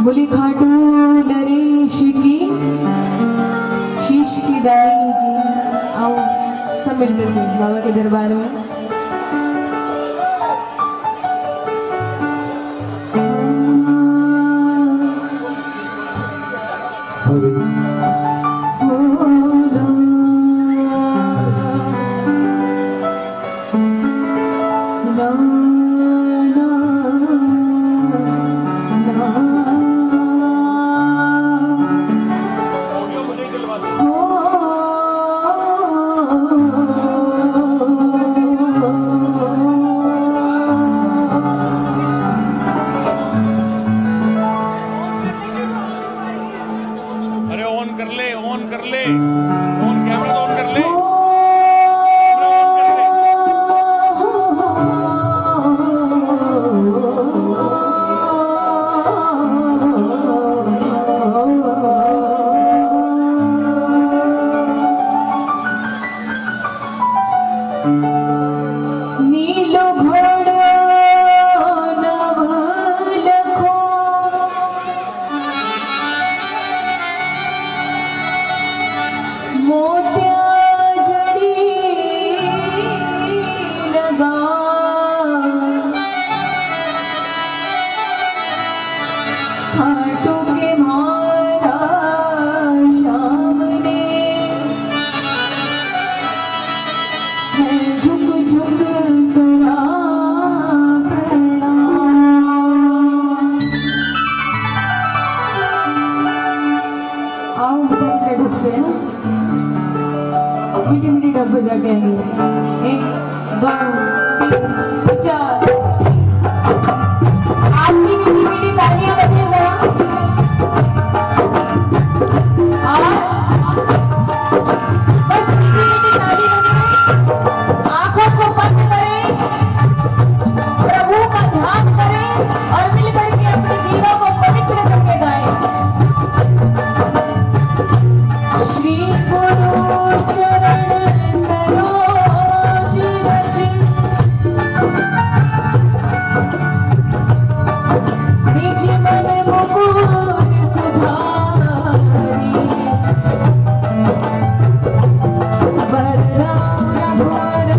बोली खाटू नरेश की शीश की दाई की। आओ सब मिलकर के बाबा के दरबार में। मीठी मीठी डब बजा के आएंगे। 1 2 3 4। आपकी मीठी मीठी तालियां बजे जरा। बस मीठी मीठी ताली बजे। आंखों को बंद करें, प्रभु का ध्यान करें और मिलकर के अपने जीवन को पवित्र करके गाएं। श्री गुरु चरण सरोज रज निज मन मुकुर सुधारी। बरराम रघुवर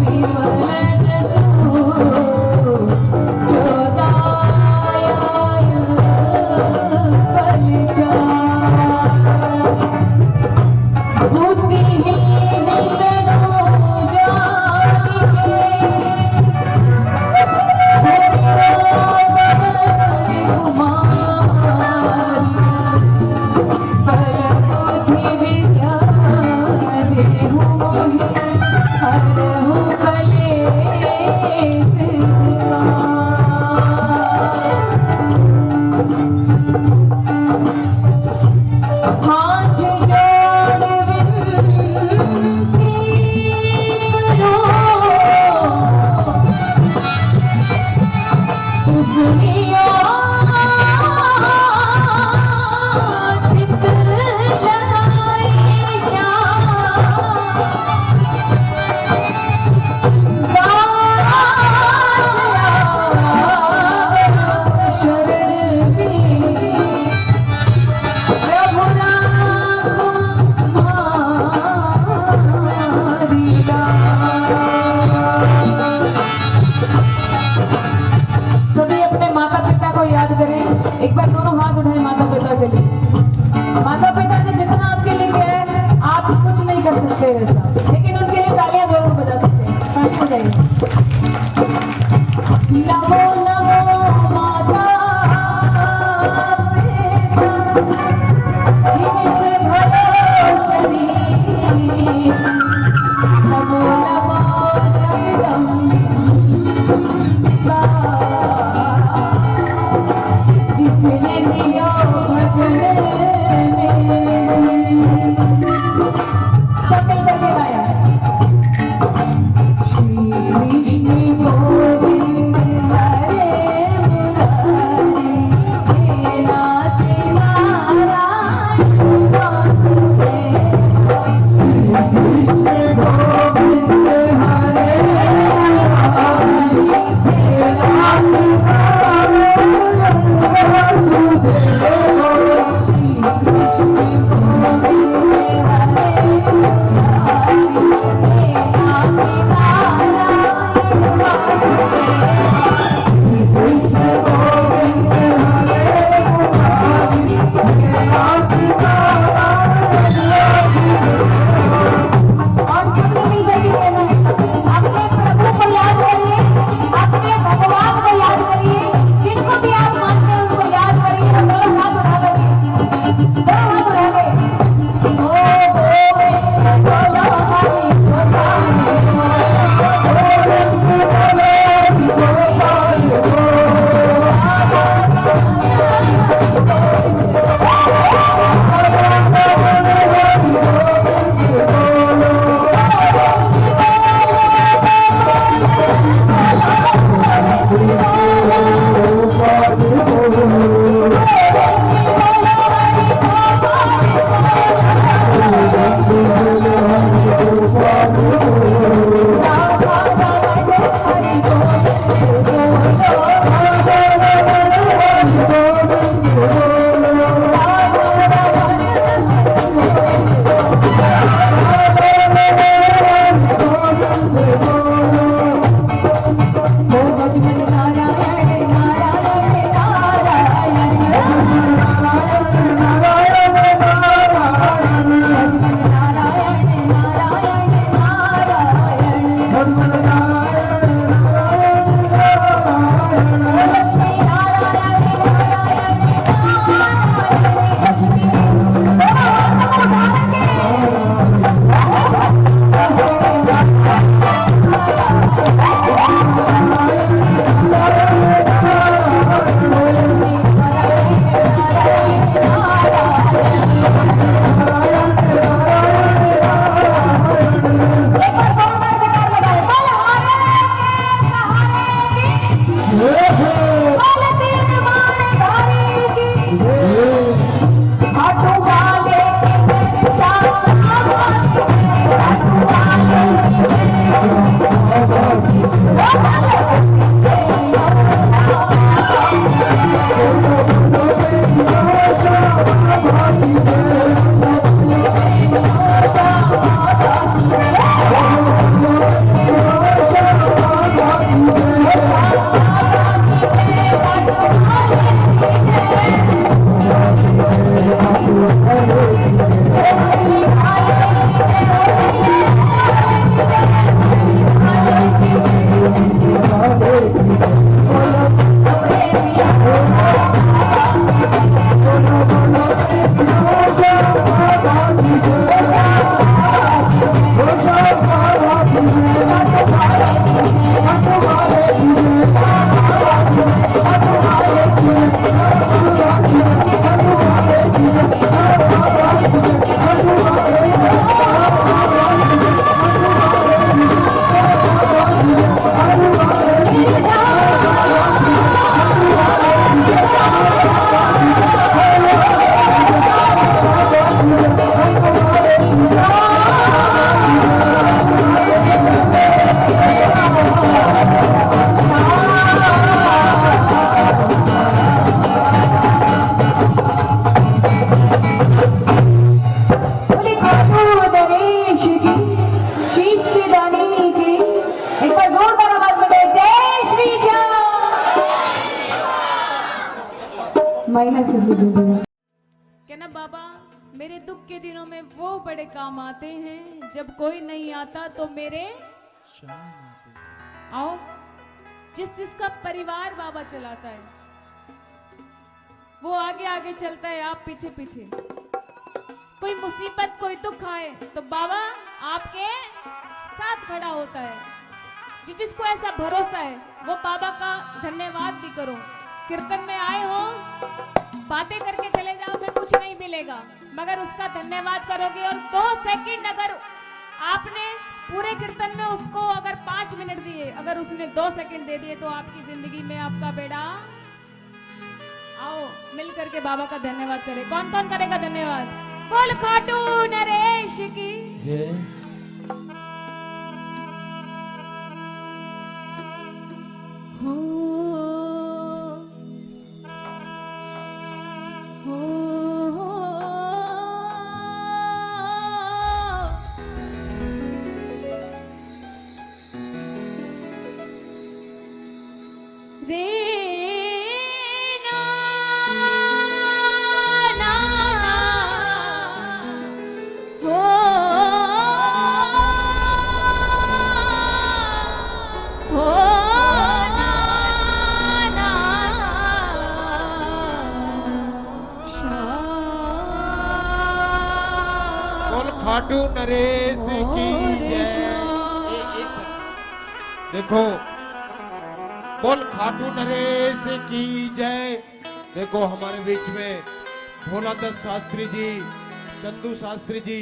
बिमल जसु जो दायक बलिजान। बुद्धिहीन तनु जानिके एक बार दोनों हाथ उठाए माता पिता के लिए। माता पिता ने जितना आपके लिए किया है आप कुछ नहीं कर सकते वैसा, लेकिन उनके लिए तालियां जरूर बजा सकते हैं। खड़े हो जाइए। नमो नमो माता जिनसे भलो शरीर। नमो नमो जगदम्बिका जिसने दिया की जिंदगी। कहना बाबा मेरे दुख के दिनों में वो बड़े काम आते हैं, जब कोई नहीं आता तो मेरे आओ। जिसका परिवार बाबा चलाता है वो आगे आगे चलता है, आप पीछे पीछे। कोई मुसीबत कोई दुख आए तो बाबा आपके साथ खड़ा होता है। जिसको ऐसा भरोसा है वो बाबा का धन्यवाद भी करो। कीर्तन में आए हो, बातें करके चले जाओगे, कुछ नहीं मिलेगा, मगर उसका धन्यवाद करोगे। और 2 सेकंड अगर आपने पूरे कीर्तन में उसको अगर 5 मिनट दिए, अगर उसने 2 सेकंड दे दिए तो आपकी जिंदगी में आपका बेड़ा। आओ मिल करके बाबा का धन्यवाद करें। कौन कौन करेगा धन्यवाद? बोल खाटू नरेश की जय। हो खाटू नरेश की जय। देखो बोल खाटू नरेश की जय। देखो हमारे बीच में भोलादास शास्त्री जी, चंदू शास्त्री जी,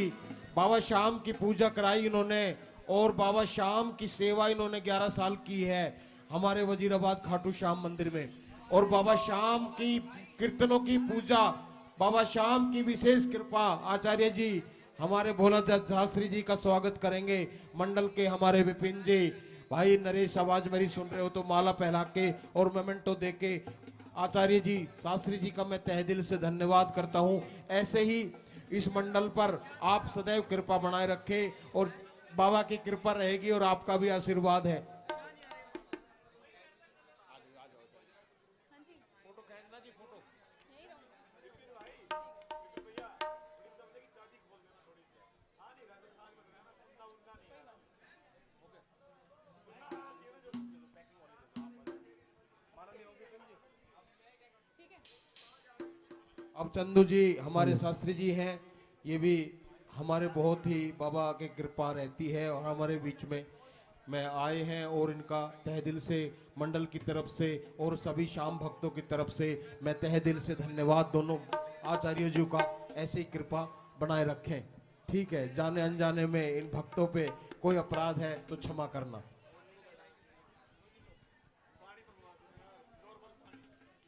बाबा श्याम की पूजा कराई इन्होंने और बाबा श्याम की सेवा इन्होंने 11 साल की है हमारे वजीराबाद खाटू श्याम मंदिर में। और बाबा श्याम की कीर्तनों की पूजा, बाबा श्याम की विशेष कृपा। आचार्य जी हमारे भोलादास शास्त्री जी का स्वागत करेंगे। मंडल के हमारे विपिन जी, भाई नरेश आवाज मेरी सुन रहे हो तो माला पहना के और मोमेंटो दे के आचार्य जी शास्त्री जी का मैं तहे दिल से धन्यवाद करता हूं। ऐसे ही इस मंडल पर आप सदैव कृपा बनाए रखें और बाबा की कृपा रहेगी और आपका भी आशीर्वाद है। अब चंदू जी हमारे शास्त्री जी हैं, ये भी हमारे बहुत ही बाबा के कृपा रहती है और हमारे बीच में आए हैं और इनका तहे दिल से मंडल की तरफ से और सभी श्याम भक्तों की तरफ से मैं तहे दिल से धन्यवाद। दोनों आचार्य जी का ऐसी ही कृपा बनाए रखें। ठीक है, जाने अनजाने में इन भक्तों पे कोई अपराध है तो क्षमा करना।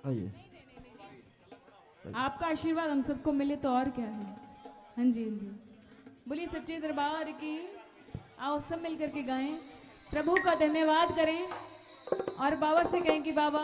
आइए, आपका आशीर्वाद हम सबको मिले तो और क्या है। हाँ जी हाँ जी, बोलिए सच्चे दरबार की। आओ सब मिल करके गाएं, प्रभु का धन्यवाद करें और बाबा से कहें कि बाबा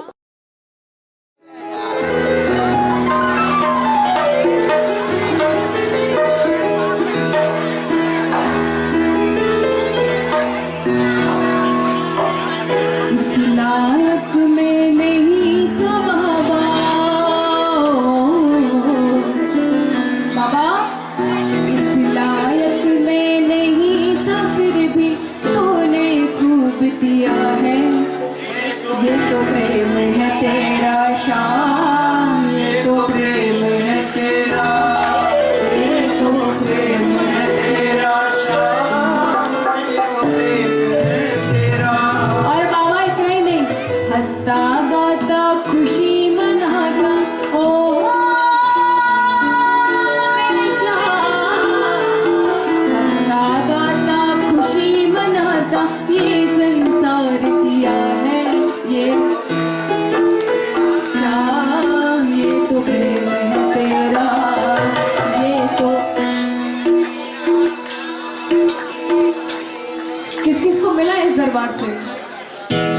दरबार से।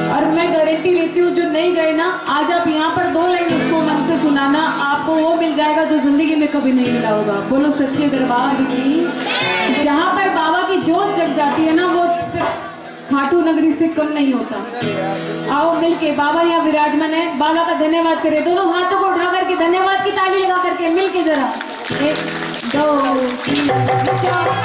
और मैं गारंटी लेती हूँ जो नहीं गए ना, आज आप यहाँ पर 2 लाइन उसको मन से सुनाना, आपको वो मिल जाएगा जो जिंदगी में कभी नहीं मिला होगा। बोलो सच्चे दरबार की। जहाँ पर बाबा की जोत जग जाती है ना, वो खाटू नगरी से कम नहीं होता। आओ मिलके, बाबा यहाँ विराजमान है, बाबा का धन्यवाद करें। दोनों हाथों को उठा करके धन्यवाद की ताली लगा करके मिलके जरा 1 2 3 4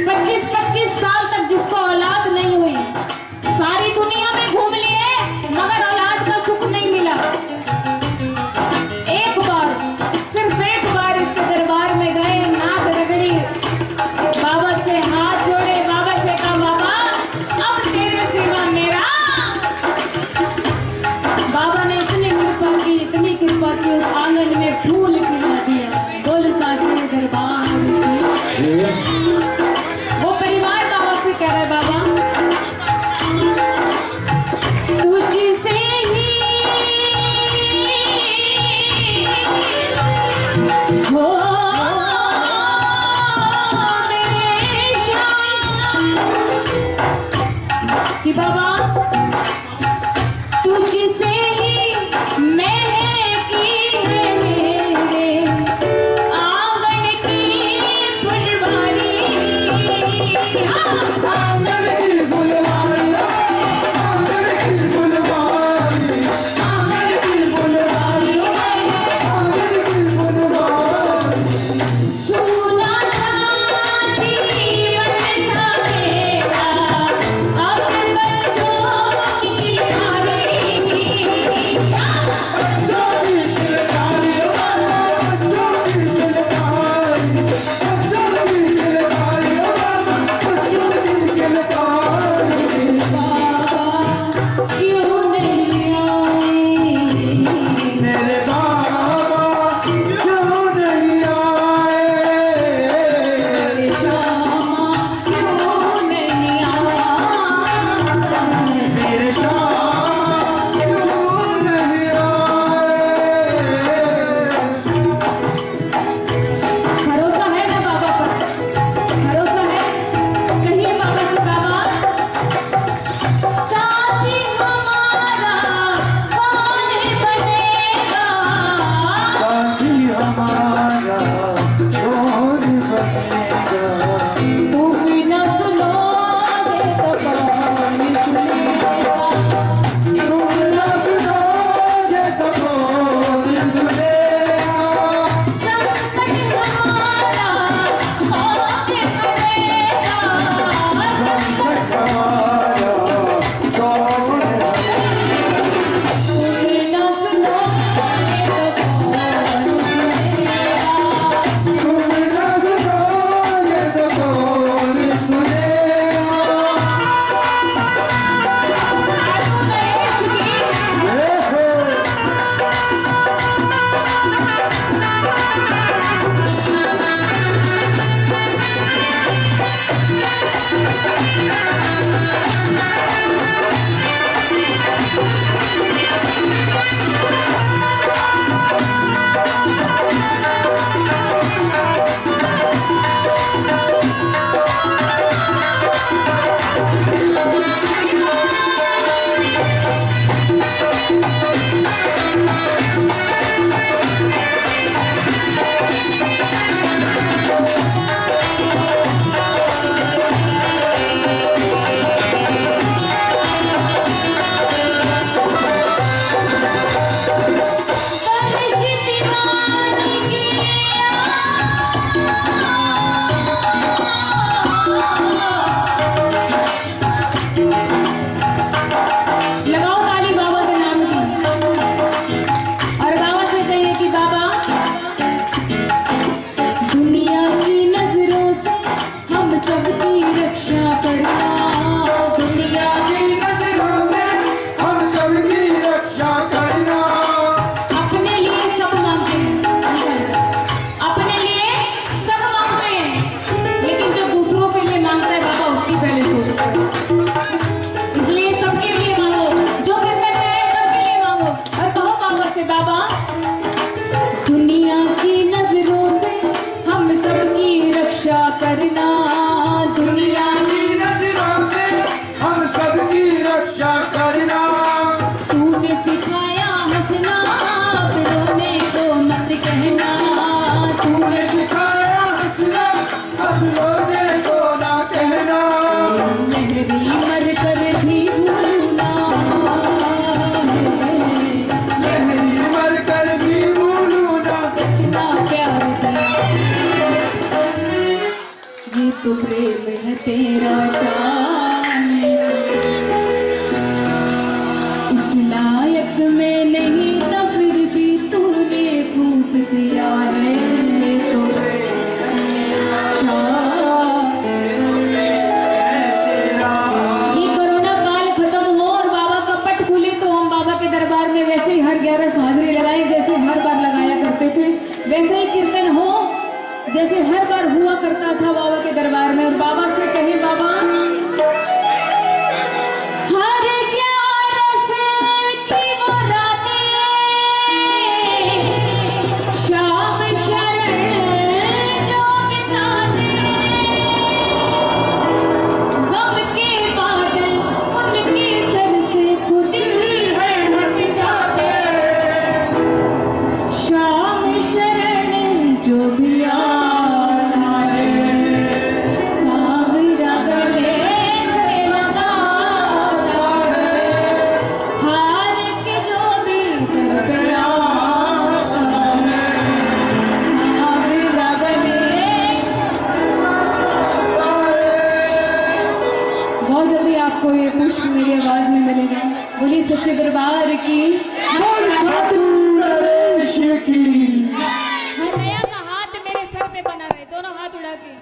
25-25 तो प्रेम है तेरा शान, इस लायक में नहीं था फिर भी तूने फूट दिया है। तो ये कोरोना काल खत्म हो और बाबा का पट खुले तो हम बाबा के दरबार में वैसे ही हर 11 हाजिरी लगाए जैसे हर बार लगाया करते थे, वैसे ही कीर्तन हो जैसे हर बार हुआ करता था बाबा के दरबार में। और बाबा से कहे बाबा आपको ये पुष्प मेरी आवाज में मिलेगा। बोली सच्चे दरबार की। हृदय का हाथ मेरे सर पे बना रहे, दोनों हाथ उड़ा के।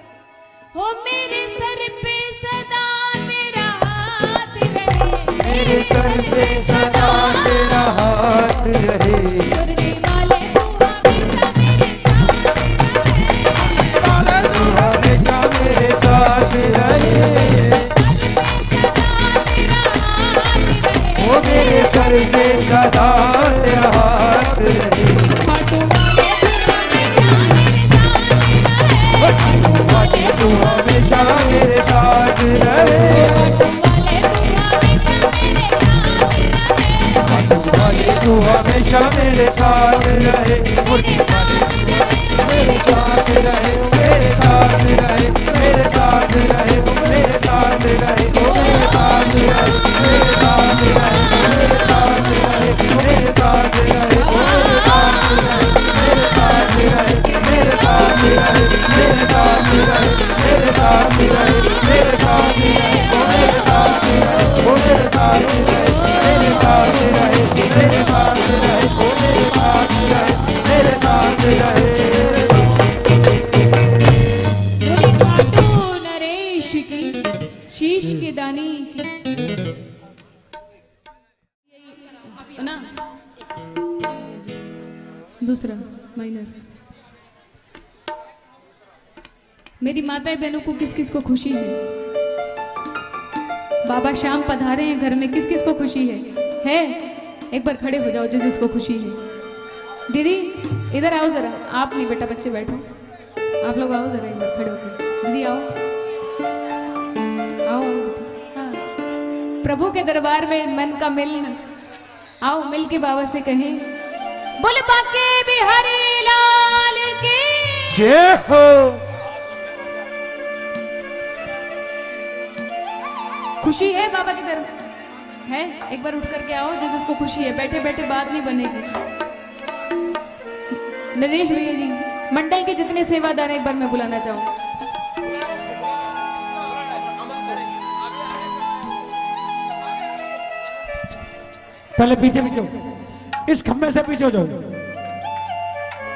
हो मेरे सर पे सदा तेरा हाथ रहे, मेरे सर पे सदा तेरा हाथ रहे। करने वाले तू हमेशा मेरे साथ रहे। वो मेरे सर पे सदा तेरा हाथ रहे। तू हमेशा मेरे साथ रहे। तू हमेशा मेरे साथ रहे। मेरे साथ रहे, मेरे साथ रहे, मेरे साथ रहे, मेरे साथ रहे, मेरे साथ रहे, मेरे साथ रहे, मेरे साथ रहे, मेरे साथ रहे, मेरे साथ रहे, मेरे साथ रहे, मेरे साथ रहे, मेरे साथ रहे, मेरे साथ रहे, मेरे साथ रहे, मेरे साथ रहे, मेरे साथ रहे, मेरे साथ रहे, मेरे साथ रहे, मेरे साथ रहे। नरेश की शीश के दानी की ना, दूसरा माइनर। मेरी माताएं बहनों को किस किस को खुशी है? बाबा शाम पधारे हैं घर में, किस किस को खुशी है? एक बार खड़े हो जाओ जिस जिसको खुशी है। दीदी इधर आओ जरा, आप नहीं बेटा, बच्चे बैठो, आप लोग आओ जरा इधर खड़े होकर। दीदी आओ आओ। हाँ, प्रभु के दरबार में मन का मिलन, आओ मिल के बाबा से कहें, बोले बाके बिहारी लाल की जय हो। खुशी है बाबा के दरबार है? एक बार उठ करके आओ जिस जिसको खुशी है। बैठे बैठे बात नहीं बनेगी। नरेश भैया जी, मंडल के जितने सेवादार हैं एक बार मैं बुलाना चाहूँ। पहले पीछे पीछे हो, इस खंबे से पीछे हो जाओ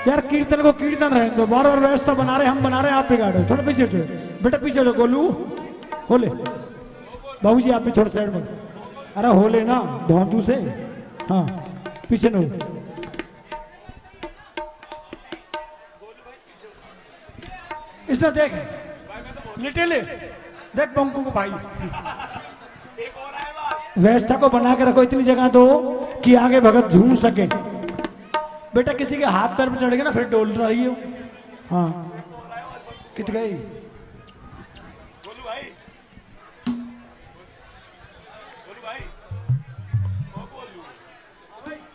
यार। कीर्तन को कीर्तन रहे तो बार बार व्यवस्था बना रहे, हम बना रहे, आप बिगाड़ रहे हो। थोड़ा पीछे हो बेटा, पीछे हो जाओ। गोलू होले, बाबूजी आप भी थोड़ा साइड में। अरे होले ना धौंदू से, हाँ पीछे न हो। इसने देख लिटिल देख पंकु को भाई, व्यवस्था को बना के रखो, इतनी जगह दो कि आगे भगत झूम सके। बेटा किसी के हाथ पैर पे चढ़ गए ना फिर डोल रही हो। हाँ कित गई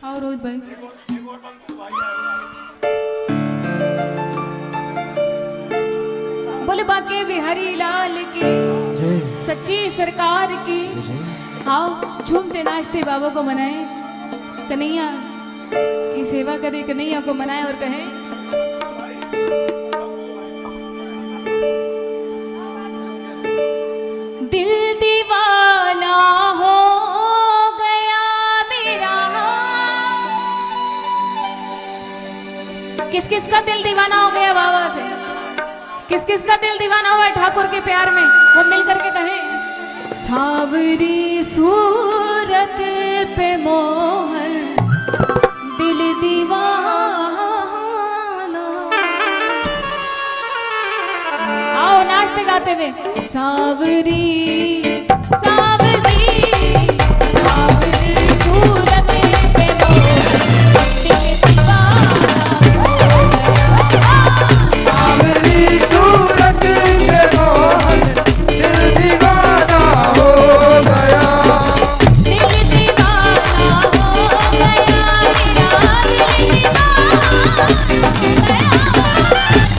आओ रोहित भाई। बोले बाके बिहारी लाल की, सच्ची सरकार की। आओ झूमते नाचते बाबा को मनाए, कन्हैया की सेवा करे, कन्हैया को मनाए और कहें, दिल दीवाना हो गया मेरा। किस किस का दिल दीवाना हो गया बाबा से? किस किस का दिल दीवाना हुआ है ठाकुर के प्यार में? वो मिल करके कहें, सावरी सूरत पे मोहर दिल दीवाना। आओ नाचते गाते हुए, सावरी सावरी सावरी सूरत पे मोहर दिल दीवाना। सावरी सूरत पे मोहन दिल दीवाना हो गया। दिल दीवाना हो गया मेरा,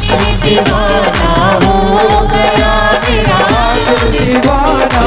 दिल दीवाना हो गया मेरा, दिल दीवाना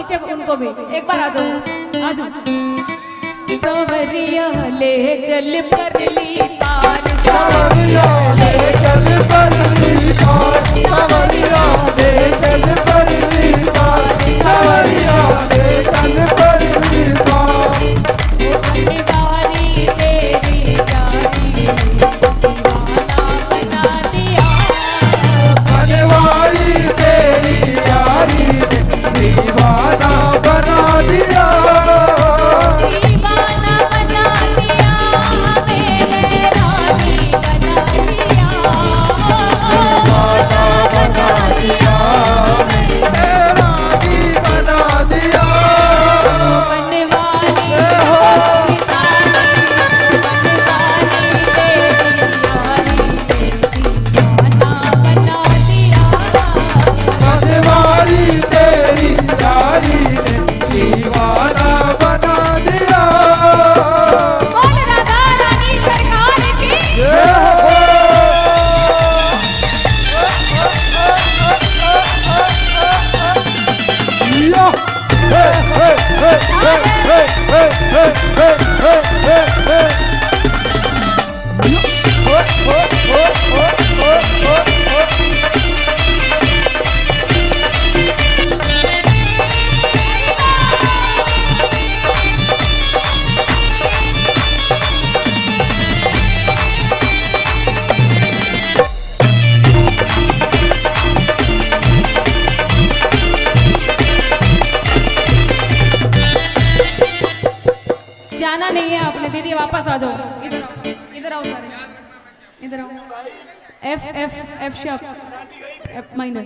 पीछे उनको भी एक बार आ जाओ, आ जाओ। सवरिया ले चल परली पार, सवरिया ले चल परली पार, सवरिया ले चल परली पार, सवरिया ले चल परली पार। दीवारी तेरी जारी दीवाना बना दिया, बनवारी तेरी यारी ने दीवाना बना दिया, दीवाना बना दिया, मेरे रानी बना दिया, दीवाना बना दिया, मेरे रानी बना दिया। बनवारी बनवारी तेरी यारी ने दीवाना बना दिया। बोल राधा रानी सरकार की जय हो। या हे हे हे हे हे हे हे हे हे हे हो हो हो हो हो हो। जाना नहीं है आपने, दीदी वापस आ जाओ, इधर आओ, इधर आओ सारे, इधर आओ। F F F sharp F minor.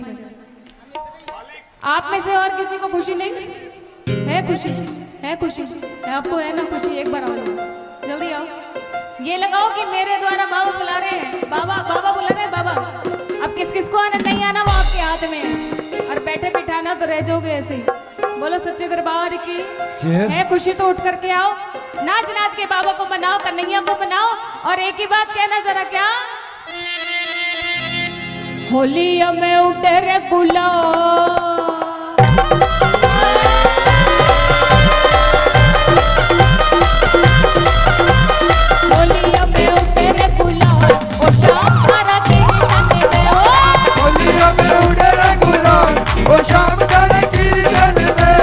आप में से और किसी को खुशी नहीं है? खुशी है, खुशी है आपको, है ना खुशी? एक बार आओ, जल्दी आओ। ये लगाओ कि मेरे द्वारा बाबा बुला रहे हैं, बाबा बाबा बुला रहे हैं, बाबा। अब किस किस को आना नहीं आना वो आपके हाथ में है, और बैठे बिठाना तो रह जाओगे ऐसे ही। बोलो सच्चे दरबार की है। खुशी तो उठ करके आओ, नाच नाच के बाबा को मनाओ, कन्हैया को मनाओ। और एक ही बात कहना जरा, क्या होली में उठे रे गुलाल, होलिया में उठे रे गुलाल, ओ शाम तारा के तने में हो, होलिया में उड़े रे गुलाल, ओ शाम तारा कीर्तन में,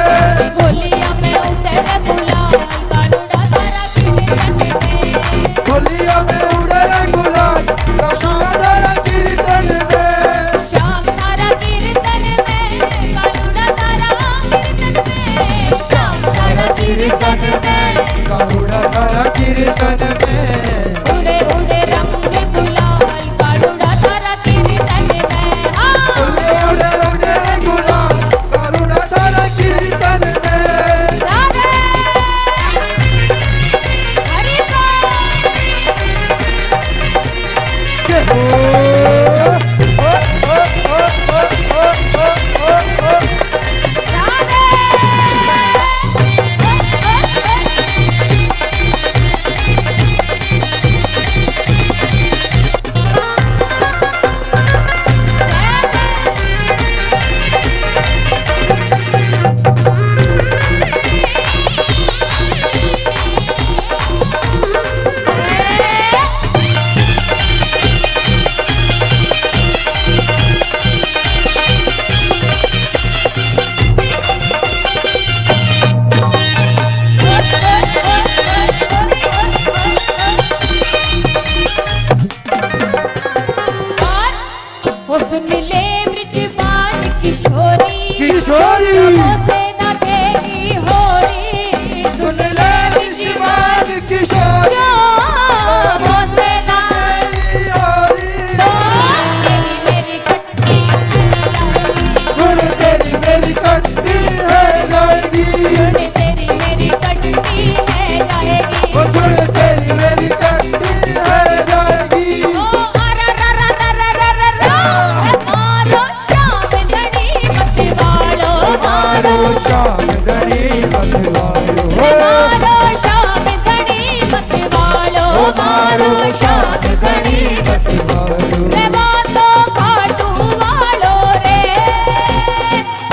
होलिया में उठे रे गुलाल, कानूड़ा तारा के तने में, होलिया में उड़े रे गुलाल, ओ शाम तारा कीर्तन में, शाम तारा कीर्तन में, कानूड़ा तारा कीर्तन में, शाम तारा कीर्तन में, काहुड़ा तारा कीर्तन में, उड़े उड़े रंग गुलाल, कानूड़ा तारा कीर्तन में, हाँ। उड़े उड़े उड़े रे गुलाल, काहुड़ा तारा कीर्तन में। राधे हरि के हो ओ ओ ओ ओ ओ ओ ओ। राधे वो सुन ले ब्रिजवान किशोरी, किशोरी। से न तेरी होरी, सुन ले विश्वास किशोर, वो से न यारी। तेरी मेरी खट्टी सुन तेरी मेरी कट्टी है जाएगी, सुन तेरी मेरी खट्टी है जाएगी, ओ सुन तेरी मेरी कट्टी है जाएगी। ओ अरा रा रा रा रा रा रा रा, मारो शाम घड़ी मत वालो, मारो शाम घड़ी मत वालो, मारो शाम घड़ी मत वालो, मारो शाम घड़ी मत वालो। रे बातो खाटू वालो रे,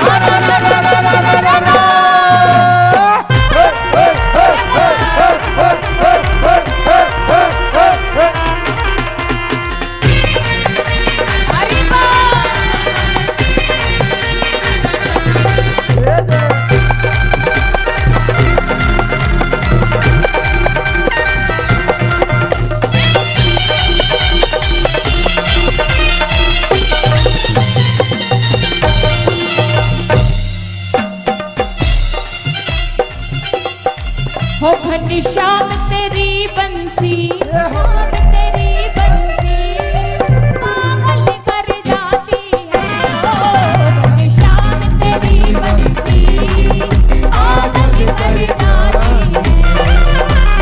रा रा रा रा रा रा रा रा। हो घनश्याम तेरी बंसी, तेरी बंसी पागल कर जाती है। ओ घनश्याम तेरी बंसी पागल कर जाती है।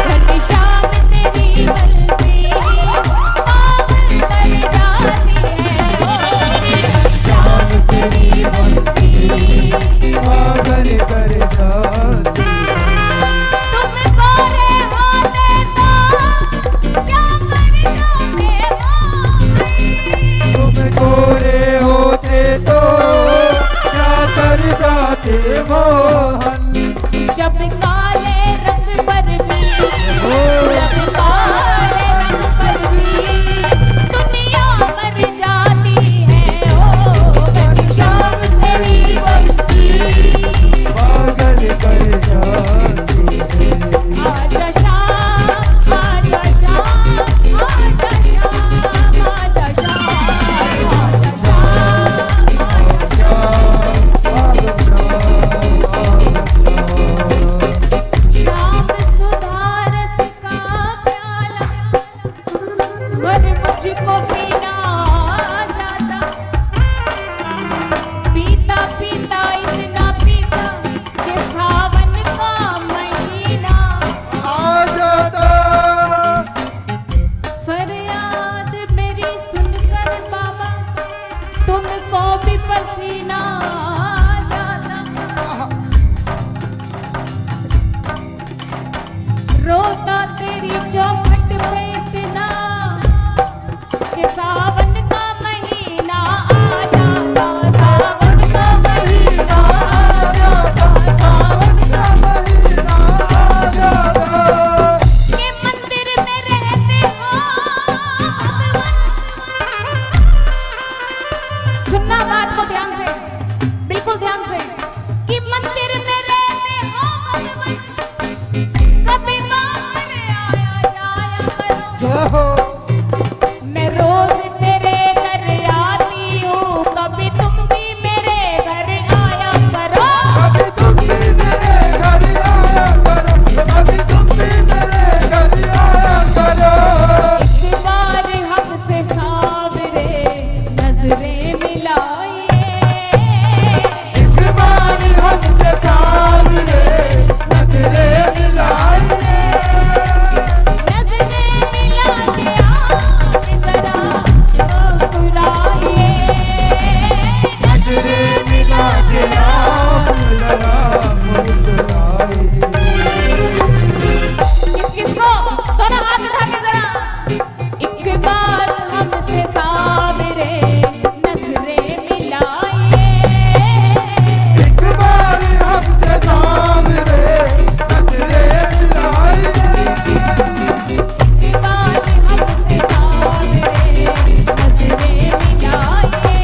घनश्याम तेरी बंसी पागल कर जाती है। ओ घनश्याम तेरी बंसी पागल कर जाती तुम गोरे होते तो क्या कर जाते हो। तुम गोरे होते तो क्या कर जाते मोहन। जब काले रंग पर भी, जब काले रंग पर भी दुनिया मर जाती है। ओ घनश्याम तेरी बंसी पागल कर जाती है। आजा शाम, आजा शाम, आजा शाम, आजा शाम, आजा शाम। शाम सुधा रस का प्याला वर मुझको पीना जाता। पीता पीता इतना पीता कि सावन का महीना। आ जाता फरियाद मेरी सुनकर बाबा तुमको भी पसीना जाता। रोता तेरी चौखट पे इतना कि सावन का महीना आ जाता। सावन का महीना आ जाता। सावन का महीना आ जाता के मंदिर में रहते हो भगवान। सुनना बात को ध्यान से, बिल्कुल ध्यान से, कि मंदिर में रहते हो भगवान। कभी बाहर आया जाया करो। जय हो मैं रोज तेरे घर आती हूँ, कभी तुम भी मेरे घर आया करो। कभी तुम भी मेरे घर आया करो। कभी तुम भी मेरे घर आया करो। इस बार हमसे सावरे नजरें मिलाइए। इस बार हमसे सामने नजरें मिलाइए। नजरें मिला के आप जरा मुस्कुराइए। नजरें मिला के आप जरा मुस्कुराइए। किसको दोनों हाथ उठा के जरा एक बार हमसे सावरे नजरें मिलाइए। एक बार हमसे सामने नजरें मिलाइए। एक बार हमसे सावरे नजरें मिलाइए।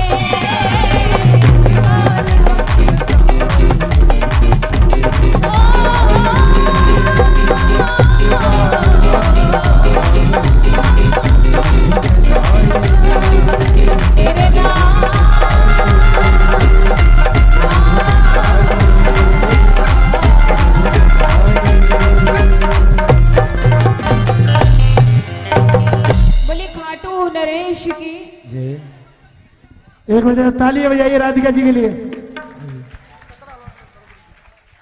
तेरे बोले खाटू नरेश की। एक मिनट तालियां बजाइए राधिका जी के लिए।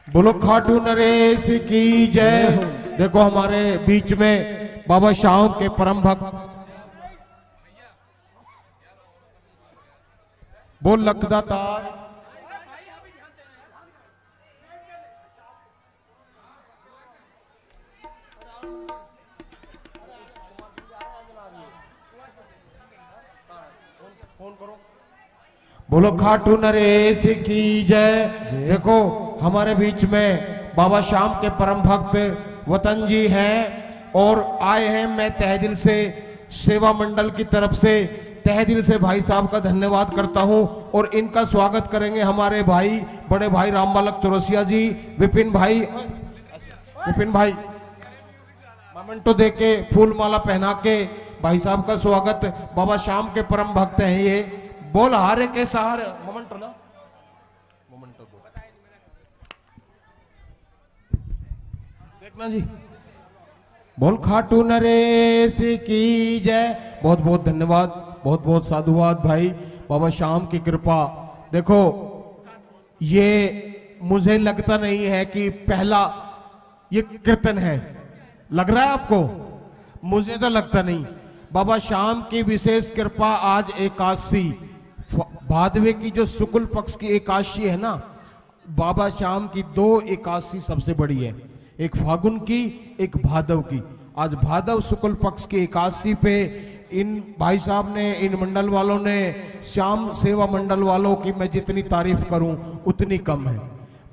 बोलो खाटू नरेश की जय। देखो हमारे बीच में बाबा श्याम के परम भक्त बोल लखदा तार। बोलो खाटू नरेश की जय। देखो हमारे बीच में बाबा श्याम के परम भक्त वतन जी हैं और आए हैं। मैं तहे दिल से सेवा मंडल की तरफ से तहे दिल से भाई साहब का धन्यवाद करता हूं और इनका स्वागत करेंगे हमारे भाई बड़े भाई राम बालक चौरसिया जी, विपिन भाई मोमेंटो दे के फूल माला पहना के भाई साहब का स्वागत। बाबा श्याम के परम भक्त हैं ये। बोल हारे के सहारे मोमेंटो ना मोमेंटो दो देखना जी। बोल खाटू नरेश की जय। बहुत बहुत धन्यवाद, बहुत बहुत साधुवाद भाई। बाबा श्याम की कृपा। देखो ये मुझे लगता नहीं है कि पहला ये कीर्तन है, लग रहा है आपको? मुझे तो लगता नहीं। बाबा श्याम की विशेष कृपा। आज एकादशी भादवे की जो शुक्ल पक्ष की एकादशी है ना, बाबा श्याम की 2 एकादशी सबसे बड़ी है, एक फागुन की, एक भादव की। आज भादव शुक्ल पक्ष की एकादशी पे इन भाई साहब ने, इन मंडल वालों ने, श्याम सेवा मंडल वालों की मैं जितनी तारीफ करूं उतनी कम है।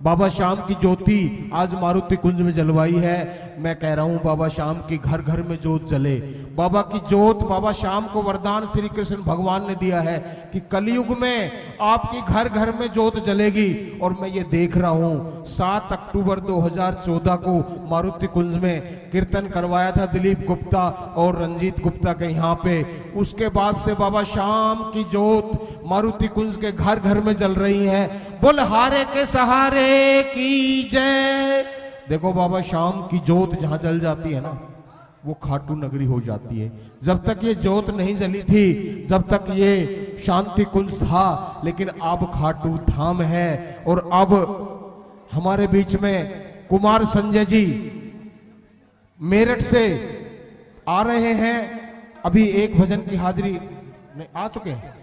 बाबा श्याम की ज्योति आज मारुति कुंज में जलवाई है। मैं कह रहा हूं बाबा श्याम की घर घर में ज्योत जले। बाबा की ज्योत, बाबा श्याम को वरदान श्री कृष्ण भगवान ने दिया है कि कलयुग में आपकी घर घर में ज्योत जलेगी। और मैं ये देख रहा हूं 7 अक्टूबर 2014 को मारुति कुंज में कीर्तन करवाया था दिलीप गुप्ता और रंजीत गुप्ता के यहाँ पे। उसके बाद से बाबा श्याम की ज्योत मारुति कुंज के घर घर में जल रही है। बोल हारे के सहारे की जय। देखो बाबा श्याम की ज्योत जहां जल जाती है ना, वो खाटू नगरी हो जाती है। जब तक ये ज्योत नहीं जली थी, जब तक ये शांति कुंज था, लेकिन अब खाटू धाम है। और अब हमारे बीच में कुमार संजय जी मेरठ से आ रहे हैं। अभी एक भजन की हाजिरी नहीं आ चुके हैं।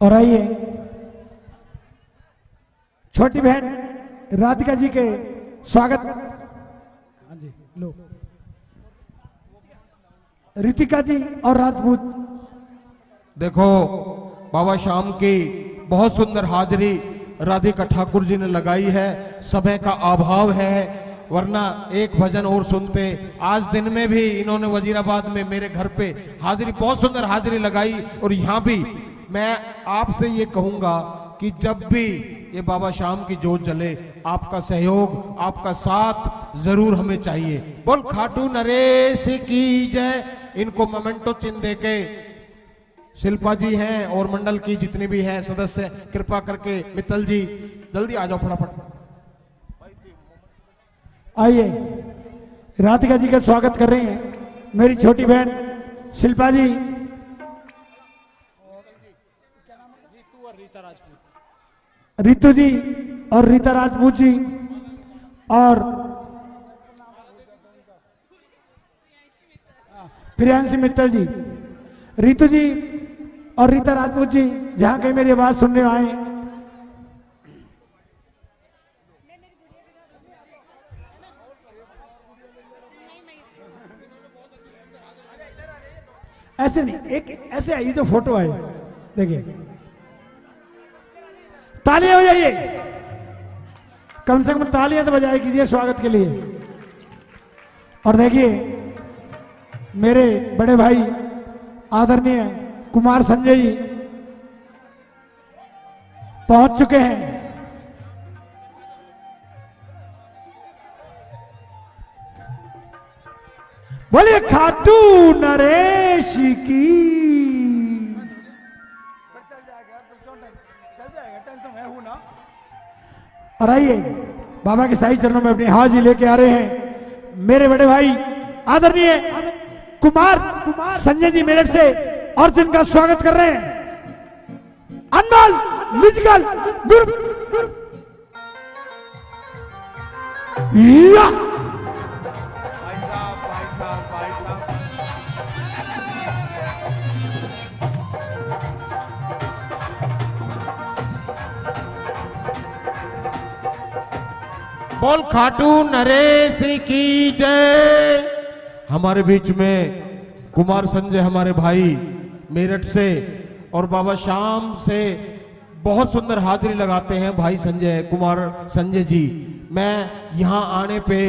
और आइए छोटी बहन राधिका जी के स्वागत। हाँ जी, लो रितिका जी और राजपूत। देखो बाबा श्याम की बहुत सुंदर हाजिरी राधिका ठाकुर जी ने लगाई है। समय का अभाव है, वरना एक भजन और सुनते। आज दिन में भी इन्होंने वजीराबाद में मेरे घर पे हाजिरी, बहुत सुंदर हाजिरी लगाई। और यहाँ भी मैं आपसे ये कहूंगा कि जब भी ये बाबा श्याम की ज्योत जले, आपका सहयोग, आपका साथ जरूर हमें चाहिए। बोल खाटू नरेश की जय। इनको मोमेंटो चिन्ह देके शिल्पा जी हैं और मंडल की जितने भी हैं सदस्य, कृपा करके मित्तल जी जल्दी आ जाओ फटाफट। आइए राधिका जी का स्वागत कर रही हैं मेरी छोटी बहन शिल्पा जी। रितु जी और रीता राजपूत जी और प्रियांशी मित्तल जी। रितु जी और रीता राजपूत जी जहां कहीं मेरी आवाज सुनने आए, ऐसे नहीं, एक ऐसे आई जो फोटो आए, देखिए तालियां बजाइए, कम से कम तालियां तो बजाए कीजिए स्वागत के लिए। और देखिए मेरे बड़े भाई आदरणीय कुमार संजय जी पहुंच चुके हैं। बोलिए खाटू नरेश की। और आइए बाबा के साई चरणों में अपनी हाजिरी लेके आ रहे हैं मेरे बड़े भाई आदरणीय कुमार संजय जी मेरठ से, और जिनका स्वागत कर रहे हैं अनमोल म्यूजिकल ग्रुप। बोल खाटू नरेश की जय। हमारे बीच में कुमार संजय हमारे भाई मेरठ से और बाबा श्याम से बहुत सुंदर हाजिरी लगाते हैं भाई संजय, कुमार संजय जी। मैं यहाँ आने पे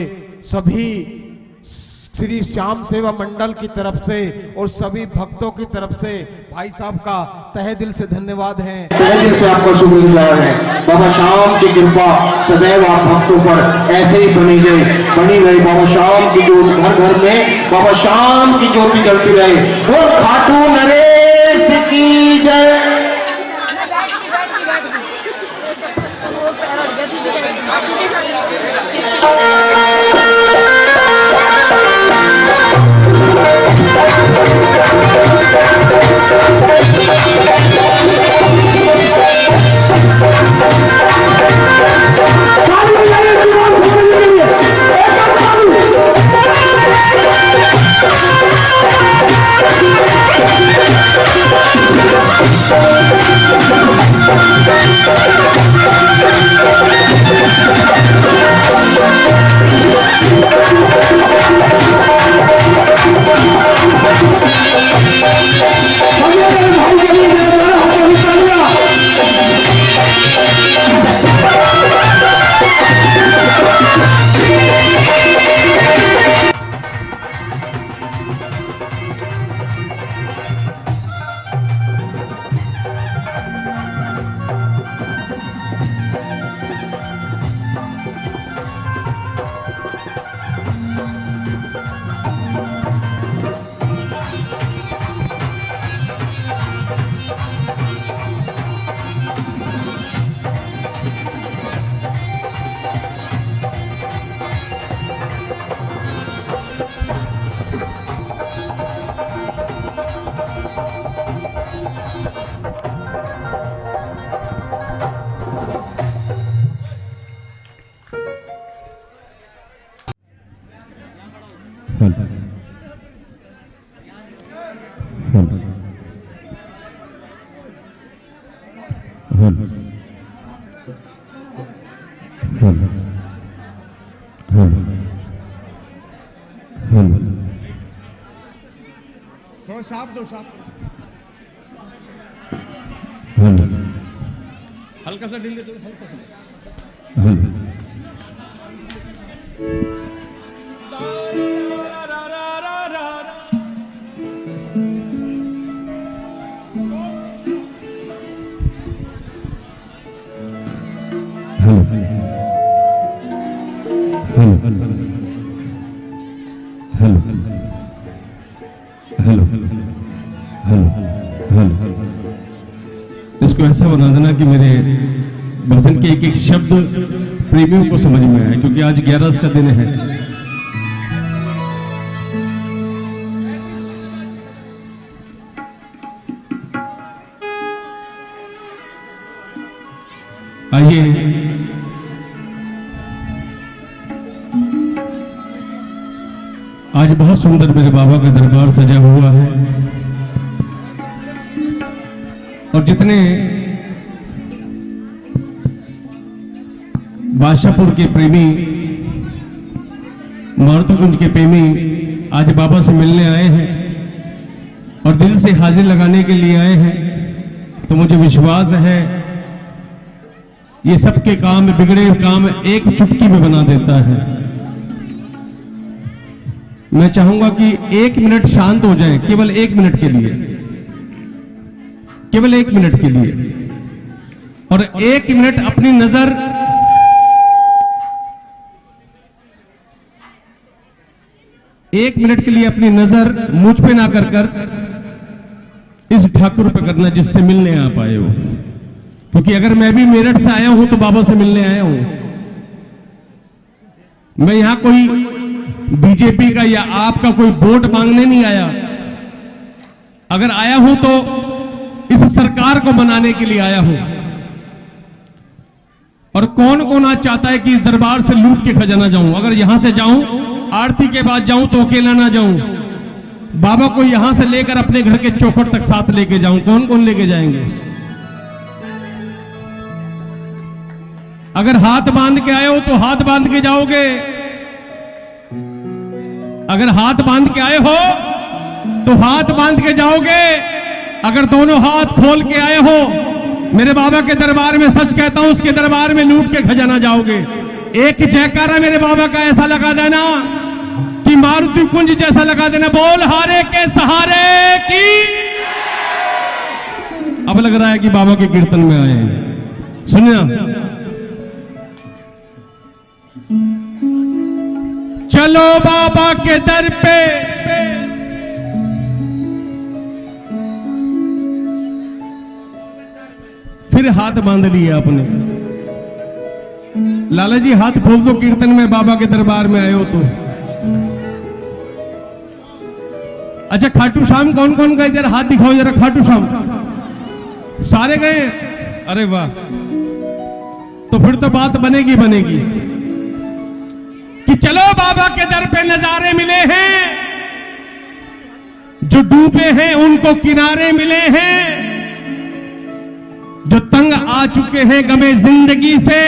सभी श्री श्याम सेवा मंडल की तरफ से और सभी भक्तों की तरफ से भाई साहब का तहे दिल से धन्यवाद है। तहे दिल से आपका शुक्रिया है। बाबा श्याम की कृपा सदैव आप भक्तों पर ऐसे ही बनी रहे। बाबा श्याम की ज्योति घर घर में, बाबा श्याम की ज्योति जलती रहे। वो खाटू नरेश की जय। थोड़ा साफ दो, साफ हल्का सा ढीले दो, हल्का सा। इसको ऐसा बना देना कि मेरे भजन के एक एक शब्द प्रेमियों को समझ में आए, क्योंकि आज 11 का दिन है। आइए आज बहुत सुंदर मेरे बाबा का दरबार सजा हुआ है और जितने बादशाहपुर के प्रेमी, मारुतिकुंज के प्रेमी आज बाबा से मिलने आए हैं और दिल से हाजिर लगाने के लिए आए हैं, तो मुझे विश्वास है ये सबके काम, बिगड़े काम एक चुटकी में बना देता है। मैं चाहूंगा कि 1 मिनट शांत हो जाए, केवल 1 मिनट के लिए, केवल 1 मिनट के लिए, और 1 मिनट अपनी नजर एक मिनट के लिए अपनी नजर मुझ पे ना कर इस ठाकुर पे करना जिससे मिलने आप आए हो, क्योंकि अगर मैं भी मेरठ से आया हूं तो बाबा से मिलने आया हूं। मैं यहां कोई बीजेपी का या आपका कोई वोट मांगने नहीं आया। अगर आया हूं तो इस सरकार को बनाने के लिए आया हूं। और कौन कौन आज चाहता है कि इस दरबार से लूट के खजाना जाऊं? अगर यहां से जाऊं, आरती के बाद जाऊं तो अकेला ना जाऊं, बाबा को यहां से लेकर अपने घर के चौखट तक साथ लेके जाऊं। कौन कौन लेके जाएंगे? अगर हाथ बांध के आए हो तो हाथ बांध के जाओगे। अगर हाथ बांध के आए हो तो हाथ बांध के जाओगे। अगर दोनों हाथ खोल के आए हो, मेरे बाबा के दरबार में, सच कहता हूं, उसके दरबार में लूट के खजाना जाओगे। एक जयकारा मेरे बाबा का ऐसा लगा देना कि मारुति कुंज जैसा लगा देना, बोल हारे के सहारे की। अब लग रहा है कि बाबा के कीर्तन में आए हैं। सुनिए, चलो बाबा के दर पे, फिर हाथ बांध लिए आपने। लाला जी हाथ खोल दो, कीर्तन में बाबा के दरबार में आए हो तो। अच्छा, खाटू श्याम कौन कौन गए? जरा हाथ दिखाओ जरा। खाटू श्याम सारे गए? अरे वाह, तो फिर तो बात बनेगी बनेगी कि चलो बाबा के दर पे नजारे मिले हैं, जो डूबे हैं उनको किनारे मिले हैं, जो तंग आ चुके हैं गमे जिंदगी से